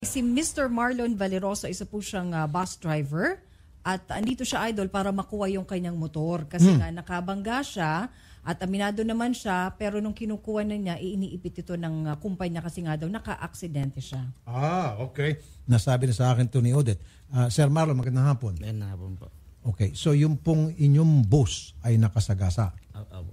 Si Mr. Marlon Valeroso, isa po siyang bus driver at andito siya, idol, para makuha yung kanyang motor kasi nga nakabangga siya at aminado naman siya, pero nung kinukuha na niya, iniipit ito ng kumpanya kasi nga daw naka-aksidente siya. Okay. Nasabi na sa akin to ni Odette. Sir Marlon, magandang hapon. Magandang hapon po. Okay, so yung pong inyong bus ay nakasagasa.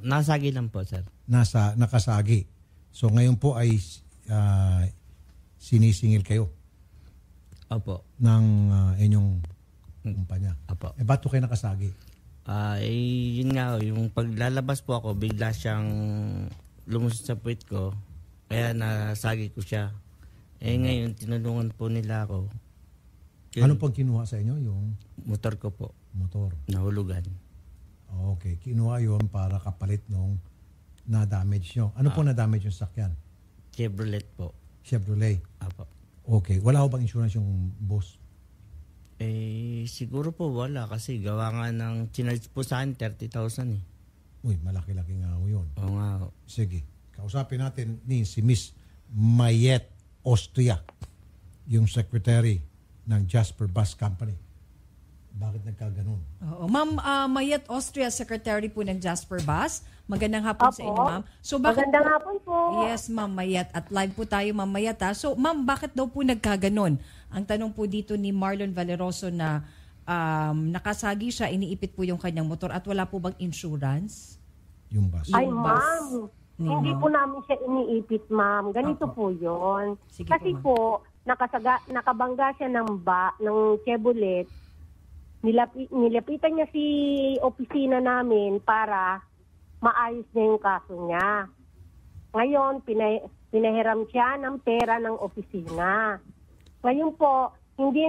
Nasagi lang po, sir. Nakasagi. So ngayon po ay sinisingil kayo Opo. ng inyong kumpanya. Opo. Ba't po kayo nakasagi? Yun nga, yung paglalabas po ako, bigla siyang lumusot sa puwit ko, kaya nasagi ko siya. Ngayon, tinulungan po nila ako. Ano pong kinuha sa inyo? Yung motor ko po. motor. Nahulugan. Okay, kinuha yun para kapalit nung na-damage nyo. Ano po na-damage yung sakyan? Chevrolet po. Chevrolet? Apo. Okay, wala ho bang insurance yung bus? Siguro po wala kasi gawa nga ng chinarge po sa akin 30,000 eh. Uy, malaki-laki nga ho yun. Oo nga ho. Sige, kausapin natin ni si Miss Mayet Austria, yung secretary ng Jasper Bus Company. Bakit nagkaganon? Oo. Ma'am Mayet Austria, secretary po ng Jasper Bus. Magandang hapon sa inyo, ma'am. So, Magandang hapon po. Yes, Ma'am Mayet. At live po tayo, Ma'am Mayet. So, ma'am, bakit daw po nagkaganon? Ang tanong po dito ni Marlon Valeroso na nakasagi siya, iniipit po yung kanyang motor at wala po bang insurance? Yung bus. Ay, Yung ma'am. bus. Hindi po namin siya iniipit, ma'am. Ganito po yun. Sige Kasi po, nakabangga siya ng Chevrolet. Nilapitan niya si opisina namin para maayos niya yung kaso niya. Ngayon, pinahiram siya ng pera ng opisina. Ngayon po, hindi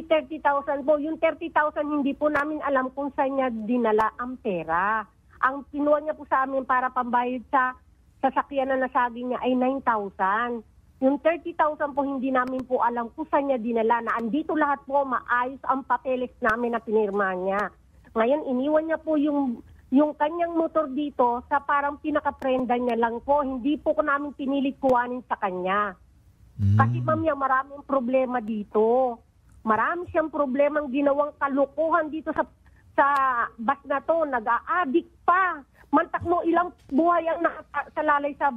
30,000 po. Yung 30,000 hindi po namin alam kung saan niya dinala ang pera. Ang pinuha niya po sa amin para pambayad sa sasakyan na nasagi niya ay 9,000. Yung 30,000 po hindi namin po alam kung saan niya dinala na andito lahat po maayos ang papeles namin na pinirma niya. Ngayon, iniwan niya po yung kanyang motor dito sa parang pinaka-prenda niya lang po. Hindi po ko namin pinilit kuhanin sa kanya. Kasi ma'am niya, maraming problema dito. Marami siyang problemang ginawang kalukuhan dito sa bus na to. Nag-a-addict pa. Mantak mo ilang buhay ang nakasalalay sa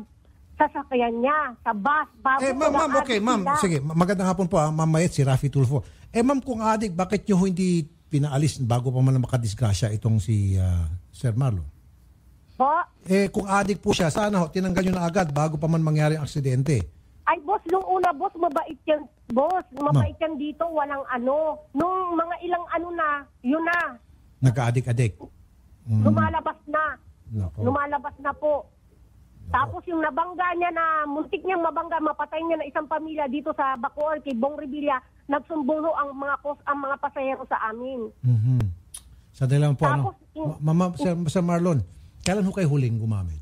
sasakyan niya, sa bus. Ma'am, okay, ma'am. Sige, magandang hapon po, Ma'am Mayet, si Rafi Tulfo. Ma'am, kung addict, bakit nyo hindi pinaalis bago pa man makadisgrasya itong si Sir Marlon? Po? Kung addict po siya, sana tinanggal nyo na agad bago pa man mangyari ang aksidente. Ay, boss, nung una, boss, mabait yan. Boss, mabait yan dito, walang ano. Nung mga ilang ano na, yun na. Nagka-addict-addict. Lumalabas na. Nako. Lumalabas na po. Tapos yung nabangga niya na, muntik niyang mabangga, mapatay niya na isang pamilya dito sa Bacoor, kay Bong Revilla, nagsumbolo ang mga pasahero sa amin. Sa lang po, Tapos, Mama, Sir Marlon, kailan ho kayo huling gumamit?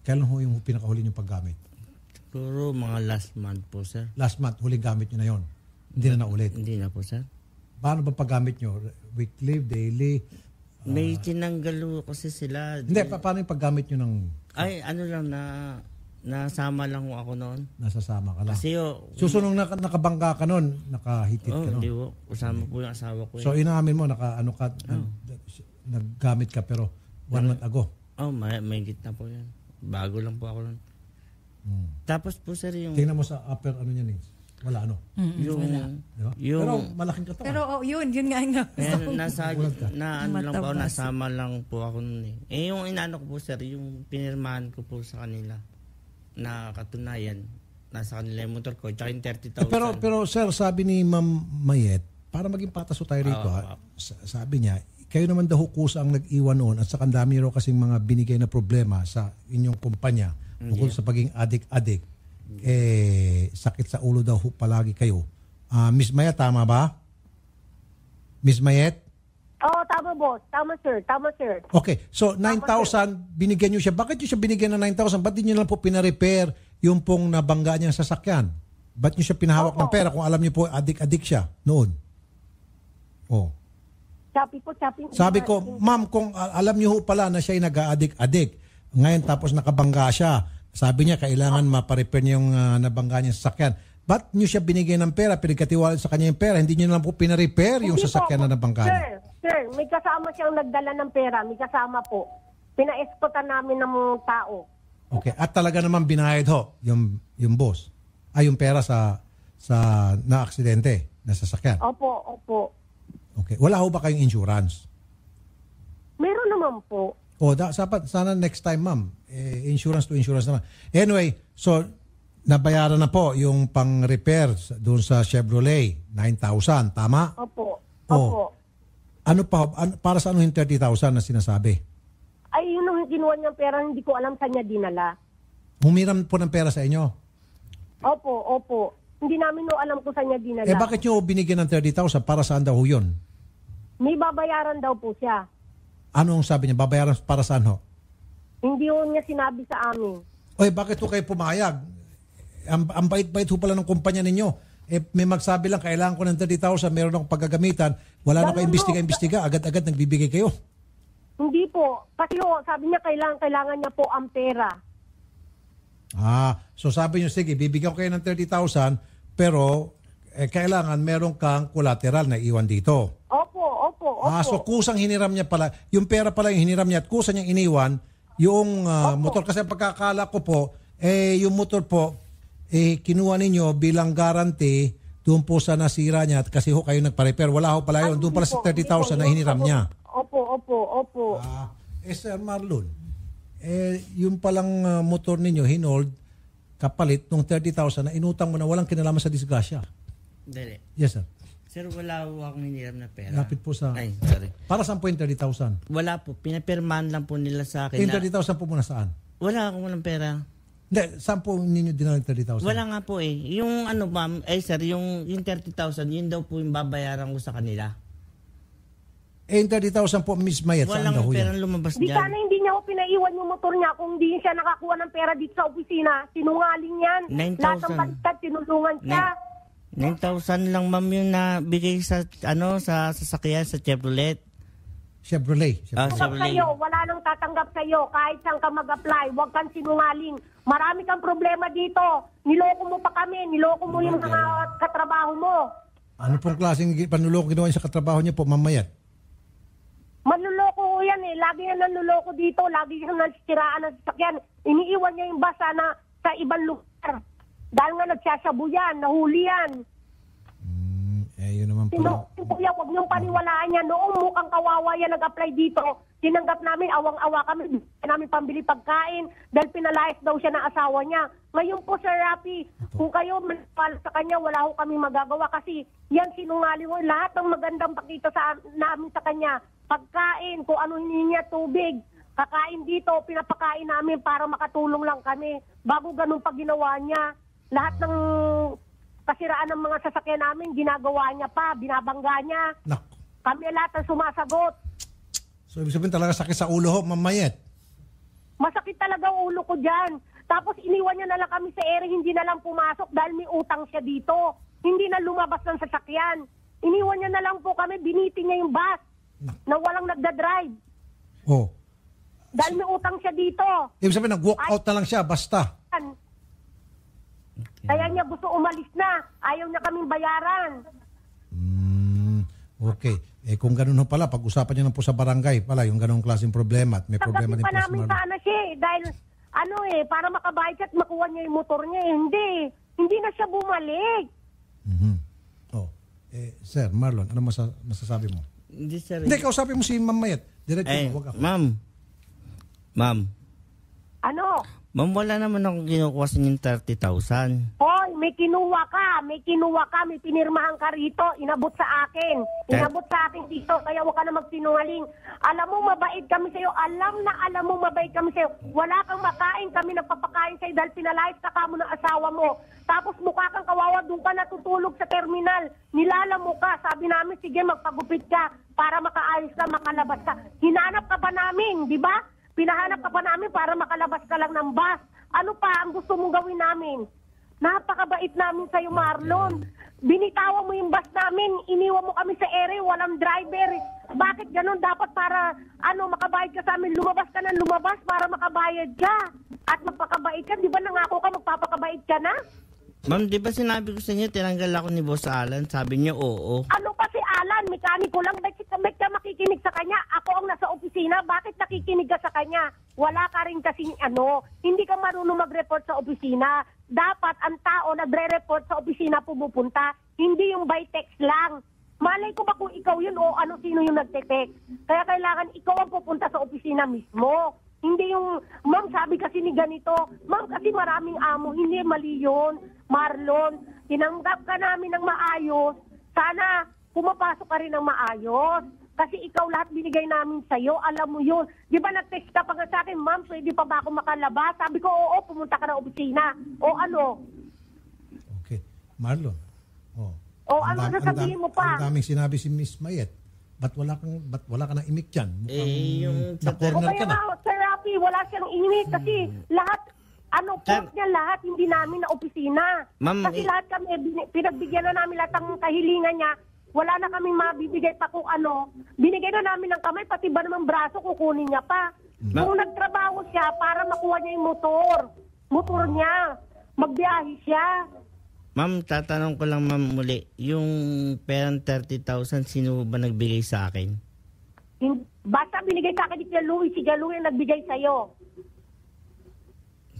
Kailan ho yung pinakahuli yung paggamit? Siguro mga last month po, sir. Last month, huling gamit nyo na yon. Hindi na naulit. Hindi na po, sir. Paano ba paggamit nyo? Weekly, daily? May tinanggalo kasi sila. Hindi, paano yung paggamit nyo ng... Ay, ano lang nasama lang ako noon. Nasasama ka lang. Kasi Susunong nakabangga ka noon, nakahitit ka noon. Hindi po. Usama po yung asawa ko. So, inaamin mo, naggamit ka pero 1 month ago. May gitna po yan. Bago lang po ako noon. Tapos po, sir, yung... Tingnan mo sa upper, ano yan eh. Wala, ano? Diba? Pero malaking katawan. Pero yun nga nga. Nasama lang po ako noon eh. Yung inaano ko po, sir, yung pinirmahan ko po sa kanila na katunayan, nasa kanila yung motor ko, tsaka yung 30,000. Pero sir, sabi ni Ma'am Mayet, para maging patas tayo rito, sabi niya, kayo naman daw kusa ang nag-iwan noon at saka dami raw kasing mga binigay na problema sa inyong kumpanya bukod sa pagiging addict. Sakit sa ulo daw palagi kayo. Miss Mayet, tama ba? Miss Mayet? Oo, tama, boss. Tama, sir. Okay, so 9,000 binigyan nyo siya. Bakit nyo siya binigyan ng 9,000? Ba't di nyo lang po pina-repair yung pong nabangga niyang sasakyan? Ba't nyo siya pinahawak ng pera kung alam nyo po addict siya noon? Sabi ko, ma'am, kung alam nyo pala na siya ay nag-addict, ngayon tapos nakabangga siya, sabi niya, kailangan maparepair niya yung nabangga niya sa sasakyan. ba't nyo siya binigay ng pera, pinagkatiwala sa kanya yung pera, hindi nyo na lang po pina-repair yung Hindi sasakyan po. na nabanggaan? Sir, may kasama siyang nagdala ng pera. May kasama po. Pina-escortan namin ng mga tao. Okay. At talaga naman binayad ho, yung boss. Ay, yung pera sa na-aksidente na sasakyan. Opo. Okay. Wala ho ba kayong insurance? Meron naman po. Sana next time, ma'am. Insurance to insurance naman. Anyway, so, nabayaran na po yung pang-repair doon sa Chevrolet, 9,000. Tama? Opo. Ano pa, para sa ano yung 30,000 na sinasabi? Ay, yun ang kinuha niyang pera, hindi ko alam saan niya dinala. Humiram po ng pera sa inyo. Opo. Hindi namin alam kung saan niya dinala. Bakit nyo binigyan ng 30,000? Para saan daw ho yun? May babayaran daw po siya. Anong sabi niya? Babayaran para saan ho? Hindi ho niya sinabi sa amin. Bakit ho kayo pumayag? Ang bait-bait ho pala ng kumpanya ninyo. May magsabi lang, kailangan ko ng 30,000, meron akong paggagamitan, wala na kayo imbestiga, agad-agad nagbibigay kayo. Hindi po. Kasi sabi niya kailangan niya po ang pera. So sabi niyo, sige, bibigyan ko kayo ng 30,000, pero kailangan meron kang collateral na iwan dito. Opo. So kusang hiniram niya pala, yung pera pala yung hiniram niya at kusang niyang iniwan yung motor. Kasi ang pagkakala ko po, yung motor po, kinuha ninyo bilang guarantee doon po sa nasira niya at kasi ho kayo nagpa-repair. Wala ho pala yun. Doon pala sa 30,000 na hiniram niya. Opo. Sir Marlon, yung palang motor ninyo, hinold, kapalit nung 30,000 na inutang mo na walang kinalaman sa disgrasya. Dali. Yes, sir. Sir, wala po akong hiniram na pera. Lapit po sa... Ay, sorry. Para saan po yung 30,000? Wala po. Pinapirmahan lang po nila sa akin Yung 30,000 po muna saan? wala akong walang pera. Hindi, saan po ninyo dinala yung 30,000? Wala nga po eh. Yung ano ma'am, sir, yung 30,000, yun daw po yung babayaran ko sa kanila. Yung 30,000 po, Miss Mayet, saan daw Walang yan? perang lumabas Di dyan. sana hindi niya ako pinaiwan yung motor niya kung hindi siya nakakuha ng pera dito sa opisina. Sinungaling yan. 9,000. Lahat ng baliktad, tinulungan siya. 9,000 lang ma'am yung nabigay sa sa sasakyan sa Chevrolet. Chevrolet. Tatanggap sa'yo, wala nang tatanggap sa'yo. Kahit saan ka mag-apply, huwag kang sinungaling. Marami kang problema dito. Niloko mo pa kami, niloko mo yung mga katrabaho mo. Ano pong klaseng panluloko ginawa niya sa katrabaho niya po, Ma'am Mayet? Manluloko ko yan eh. Lagi yan nanluloko dito. Lagi yan nasiraan ng sasakyan. Iniiwan niya yung bus sa ibang lugar. Dahil nga nagsasabu yan, nahuli yan. Yun naman pala. Kuya, huwag niyong paniwalaan yan. Noong mukhang kawawa yan nag-apply dito, tinanggap namin, awang-awa kami, namin pambili pagkain dahil pinalayas daw siya ng asawa niya. Ngayon po, Sir Rafi, kung kayo manipala sa kanya, wala ho kami magagawa kasi yan sinungaling ho. Lahat ng magandang pakita namin sa kanya, pagkain, kung ano hiningi niya, tubig, kakain dito, pinapakain namin para makatulong lang kami. Bago ganun pag ginawa niya, lahat ng kasiraan ng mga sasakyan namin, ginagawa niya pa, binabangga niya. Naku. Kami lahat ang sumasagot. So, ibig sabihin talaga sakit sa ulo ho, Ma'am Mayet. Masakit talaga ang ulo ko dyan. Tapos iniwan niya na lang kami sa ere, hindi na lang pumasok dahil may utang siya dito. Hindi na lumabas ng sasakyan. Iniwan niya na lang po kami, biniti niya yung bus na walang nagdadrive. Oh. Dahil may utang siya dito. Ibig sabihin, nag-walk out na lang siya, basta. Kaya niya gusto umalis na. Ayaw niya kaming bayaran. Okay. Kung ganun ho pala, pag-usapan niyo na po sa barangay pala, yung ganung klaseng problema at may problema din Tanggapin pa po sa namin Marlon. sana siya dahil para makabayad siya at makuha niya yung motor niya. Hindi na siya bumalik. Oh. Sir, Marlon, ano masasabi mo? Hindi sir. Hindi, kausapin mo si Ma'am Mayet. Diretso mo, wag ako. Ma'am, Ano? wala naman akong kinukuha sa yung 30,000. Hoy, may kinuha ka, may pinirmahan ka rito, inabot sa akin dito, kaya huwag ka na magsinungaling. Alam mo, mabait kami sa'yo, alam mo, mabait kami sa'yo. Wala kang makain, kami nagpapakain sa'yo dahil pinalayas ka kamo ng asawa mo. Tapos mukha kang kawawa, doon ka natutulog sa terminal. Nilala mo ka, sabi namin, sige, magpagupit ka para makaayos ka, makalabas ka. Hinanap ka pa namin, di ba? Pinahanap ka pa namin para makalabas ka lang ng bus. Ano pa ang gusto mong gawin namin? Napakabait namin sa'yo, Marlon. Binitawan mo yung bus namin, iniwan mo kami sa ere, walang driver. Bakit ganun? Dapat para makabayad ka sa amin, lumabas ka ng lumabas para makabayad ka. At magpakabait ka, di ba nangako ka magpapakabait ka na? Ma'am, di ba sinabi ko sa inyo, tinanggal ako ni Boss Alan? Sabi niya, oo. Ano pa si Alan? Mekaniko lang. Bakit ka makikinig sa kanya? Ako ang nasa opisina. Bakit nakikinig ka sa kanya? Wala ka rin kasing hindi ka marunong mag-report sa opisina. Dapat ang tao nagre-report sa opisina pumupunta. Hindi yung by text lang. Malay ko ba kung ikaw yun o sino yung nagte-text? Kaya kailangan ikaw ang pupunta sa opisina mismo. Hindi yung, ma'am, sabi kasi ni ganito, ma'am, kasi maraming amo, hindi mali yun. Marlon, tinanggap ka namin ng maayos. Sana pumapasok ka rin ng maayos. Kasi ikaw lahat binigay namin sa'yo, alam mo yun. Di ba nag-text ka pa nga sa akin, ma'am, pwede pa ba ako makalabas? Sabi ko, oo, pumunta ka ng opisina. O ano? Okay. Marlon. Oh. O ano sasabihin mo pa? Ang daming sinabi si Miss Mayet. Ba't wala ka nang imik dyan? Yung na-corner ka na. Sir Rafi, wala siyang imik kasi lahat, fault niya lahat, hindi namin na opisina. Ma'am, kasi lahat kami, pinagbigyan na namin lahat ng kahilingan niya. Wala na kaming mabibigay pa kung binigay na namin ng kamay, pati ba naman braso kukunin niya pa. Kung nagtrabaho siya para makuha niya yung motor niya, magbiyahe siya. Ma'am, tatanong ko lang ma'am muli, yung perang 30,000, sino ba nagbigay sa akin? Basta binigay sa akin ni Kuya Louie, si Kuya Louie nagbigay sa'yo.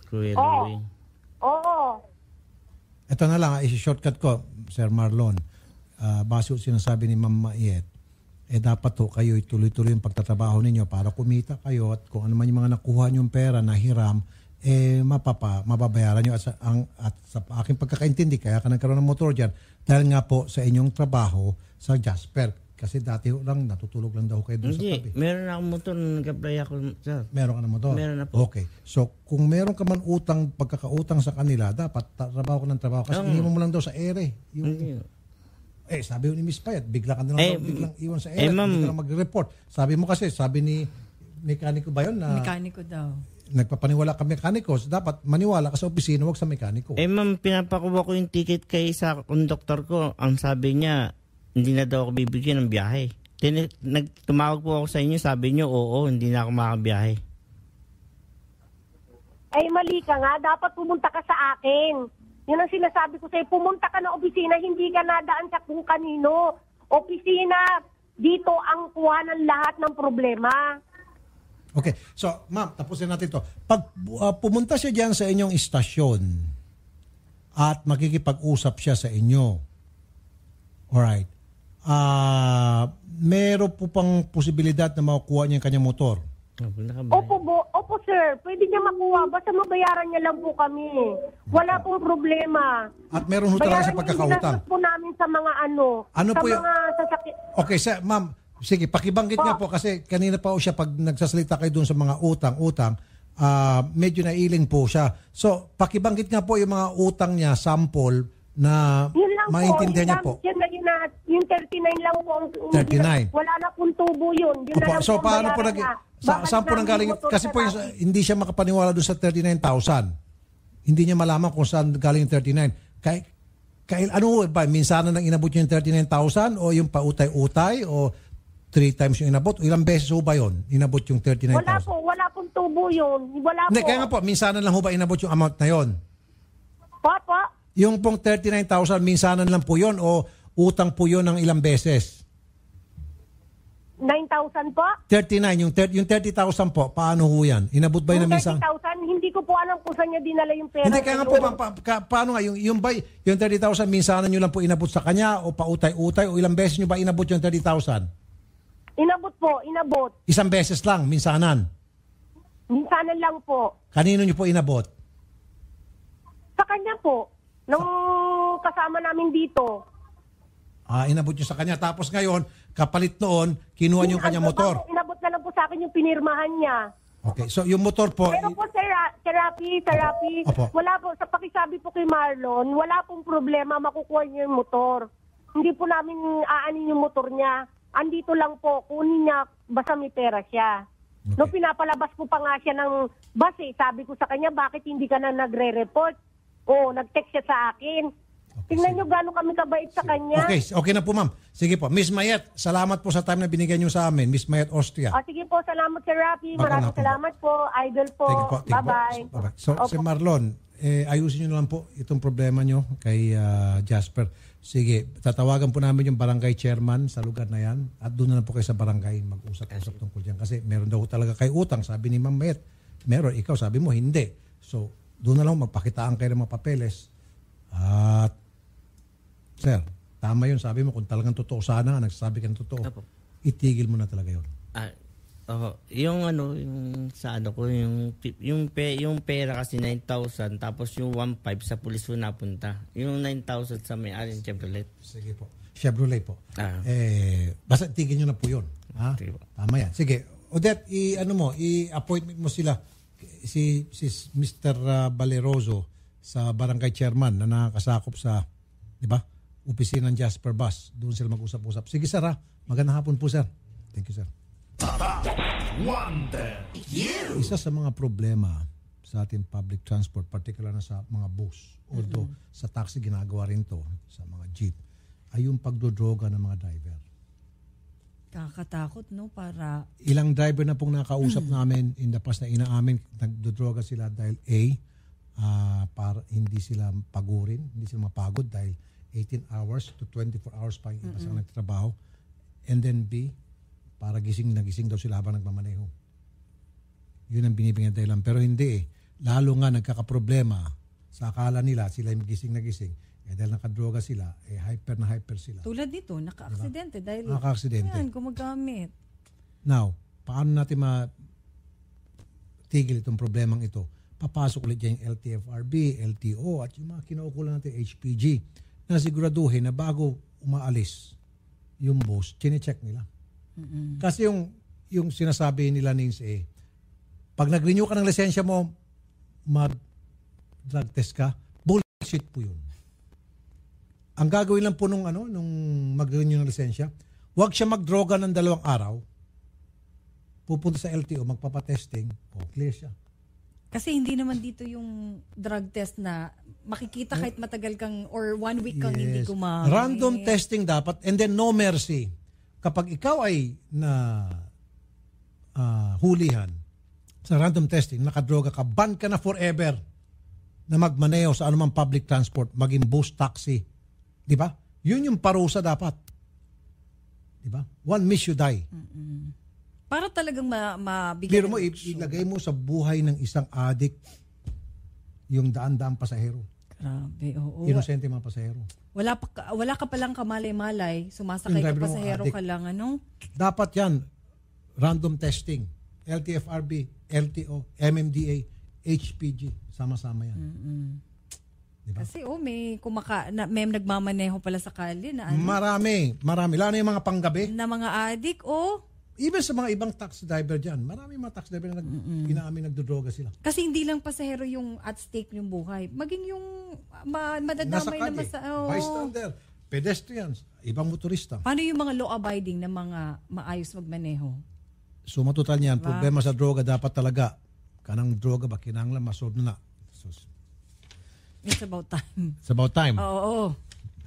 Kuya Louie. Oo. Ito na lang, isi-shortcut ko, Sir Marlon. Base yung sinasabi ni Ma'am Mayet, dapat to kayo tuloy-tuloy yung pagtatrabaho ninyo para kumita kayo at kung ano man yung mga nakuha nyong pera na hiram, mababayaran nyo at sa aking pagkakaintindi, kaya ka nagkaroon ng motor dyan dahil nga po sa inyong trabaho sa Jasper. Kasi dati lang, natutulog lang daw kayo doon sa tabi. Hindi, meron akong motor na nag-apply ako, sir. Meron ka na motor? Meron na po. Okay. So, kung meron ka man pagkakautang sa kanila, dapat trabaho ka ng trabaho. Kasi iniwan mo lang daw sa ere. Sabi ni Miss Payat, bigla ka na lang biglang iwan sa ere. Hindi ka lang mag-report. Sabi mo kasi, sabi ni mekaniko ba yun? Mekaniko daw. Nagpapaniwala ka mekanikos, dapat maniwala ka sa opisina, wag sa mekaniko. Ma'am, pinapakuha ko yung ticket kay sa konduktor ko. Ang sabi niya, hindi na daw ako bibigyan ng biyahe. Tumawag po ako sa inyo, sabi niyo, oo, hindi na ako makabiyahe. Mali ka nga. Dapat pumunta ka sa akin. Yun ang sinasabi ko sa'yo. Pumunta ka ng opisina, hindi ka nadaan sa kung kanino. Opisina, dito ang kuha ng lahat ng problema. Okay. So, ma'am, tapusin natin to. Pag pumunta siya diyan sa inyong istasyon at makikipag-usap siya sa inyo, alright, meron po pang posibilidad na makukuha niya yung kanyang motor? Opo sir. Pwede niya makuha. Basta mabayaran niya lang po kami. Wala pong problema. At meron ho talaga sa pagkakautang? Bayaran po namin sa mga sasakit. Okay, sir, ma'am, sige, pakibanggit nga po kasi kanina pa po siya pag nagsasalita kayo doon sa mga utang, medyo nailing po siya. So, pakibanggit nga po yung mga utang niya, sample, na maintindihan niya po. Yung 39 lang po. 39. Wala na pong tubo yun. So, paano po saan po nanggaling? Kasi po hindi siya makapaniwala doon sa 39,000. Hindi niya malaman kung saan galing yung 39. Ano ba? Minsan nang inabot yung 39,000 o yung pautay-utay o 3 times yung inabot? Ilang beses ho ba yun? Inabot yung 39,000? Wala pong tubo yun. Wala Hindi, po. kaya nga po, minsanan lang ho ba inabot yung amount na yun? Po? Yung pong 39,000, minsanan lang po yun o utang po yun ng ilang beses? 9,000 po? 39, yung 30,000 po, paano ho yan? Inabot ba yun na minsan? 30,000, hindi ko po alam kung saan niya dinala yung pera. Hindi, kaya nga po, paano nga, yung 30,000, minsanan nyo lang po inabot sa kanya o pautay-utay o ilang beses nyo ba inabot yung 30,000? Inabot po, inabot. Isang beses lang, minsanan? Minsanan lang po. Kanino nyo po inabot? Sa kanya po, nung kasama namin dito. Inabot nyo sa kanya. Tapos ngayon, kapalit noon, kinuha nyo yung kanyang motor. Inabot na lang po sa akin yung pinirmahan niya. Okay, so yung motor po... Pero po, Sir Rafi, wala po, sa pakisabi po kay Marlon, wala pong problema, makukuha niyo yung motor. Hindi po namin aanin yung motor niya. Andito lang po, kunin niya, basta may pera siya. Okay. No, pinapalabas ko pa nga siya ng bus sabi ko sa kanya, bakit hindi ka na nagre-report? Nag-text siya sa akin. Okay, tingnan nyo gano'n kami kabait sa kanya. Okay na po, ma'am. Sige po. Miss Mayet, salamat po sa time na binigyan nyo sa amin. Miss Mayet Austria. Sige po, salamat Sir Rafi. Maraming salamat po. Idol po. Bye-bye. So, si Marlon, ayusin nyo na lang po itong problema nyo kay Jasper. Sige, tatawagan po namin yung barangay chairman sa lugar na yan at doon na lang po kayo sa barangay mag-usap-usap tungkol dyan. Kasi meron daw talaga kayo utang, sabi ni Ma'am Mayet. Meron, ikaw sabi mo hindi. So, doon na lang magpakitaan kayo ng mga papeles. At, sir, tama yun. Sabi mo, kung talagang totoo sana nga, nagsasabi ka ng totoo, itigil mo na talaga yun. Yung sa ano ko, yung pera kasi 9,000 tapos yung 1,500 sa pulis ko napunta. Yung 9,000 sa may-ari ng Chevrolet. Sige po. Chevrolet po. Basta tigil nyo na po yun. Ha? Tama yan. Sige. Odette, i-appointment mo sila. Si Mr. Valeroso sa barangay chairman na nakakasakop sa, di ba, opisina ng Jasper Bus. Doon sila mag-usap-usap. Sige, sir, ha? Magandang hapon po, sir. Thank you, sir. Isa sa mga problema sa ating public transport, particular na sa mga bus, although sa taxi ginagawa rin to, sa mga jeep, ay yung pagdodroga ng mga driver. Kakatakot, no? Para... Ilang driver na pong nakausap namin in the past na inaamin, nagdodroga sila dahil para hindi sila pagurin, hindi sila mapagod dahil 18 hours to 24 hours pa yung iba sa nagtrabaho. And then B, para nagising daw sila habang nagmamaneho. Yun ang binibigyan dahilan. Pero hindi Lalo nga nagkakaproblema sa akala nila sila yung nagising. Dahil nakadroga sila, hyper sila. Tulad nito, naka-aksidente. Dahil naka-aksidente. Gumagamit. Now, paano natin matigil itong problemang ito? Papasok ulit dyan yung LTFRB, LTO, at yung mga kinaukulan natin HPG na siguraduhin na bago umaalis yung boss, chinecheck nila. Mm-mm. Kasi yung sinasabi nila nins pag nag-renew ka ng lisensya mo, mag-drug test ka, bullshit po yun. Ang gagawin lang po nung mag-renew ng lisensya, huwag siya magdroga ng 2 araw, pupunta sa LTO, magpapatesting, clear siya. Kasi hindi naman dito yung drug test na makikita kahit matagal kang or 1 week kang hindi gumamit. Random testing dapat and then no mercy. Kapag ikaw ay hulihan sa random testing, nakadroga ka, ban ka na forever na magmaneho sa anumang public transport, maging bus, taxi. Di ba? Yun yung parusa dapat. Di ba? One miss you die. Mm-mm. Para talagang mabigyan. Pero mo, ilagay mo sa buhay ng isang addict yung daan-daan pasahero. Grabe, oo. Inosente mga pasahero. Wala ka palang kamalay-malay, sumasakay ka pasahero ka lang, Dapat yan, random testing. LTFRB, LTO, MMDA, HPG, sama-sama yan. Diba? Kasi may nagmamaneho pala sa kalye na Marami. Lalo na yung mga panggabi. Na mga addict, Even sa mga ibang taxi driver dyan, marami mga taxi driver na inaamin nagdodroga sila. Kasi hindi lang pasahero yung at stake yung buhay. Maging yung madadamay na bystander, pedestrians, ibang motorista. Paano yung mga law-abiding na mga maayos magmaneho? So matutal niyan, problema sa droga dapat talaga. Kanang droga ba, kinanglan, masolve na. It's about time. It's about time. Oo.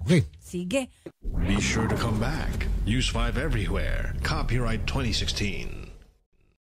Okay. Sige. Be sure to come back. Use 5 everywhere. Copyright 2016.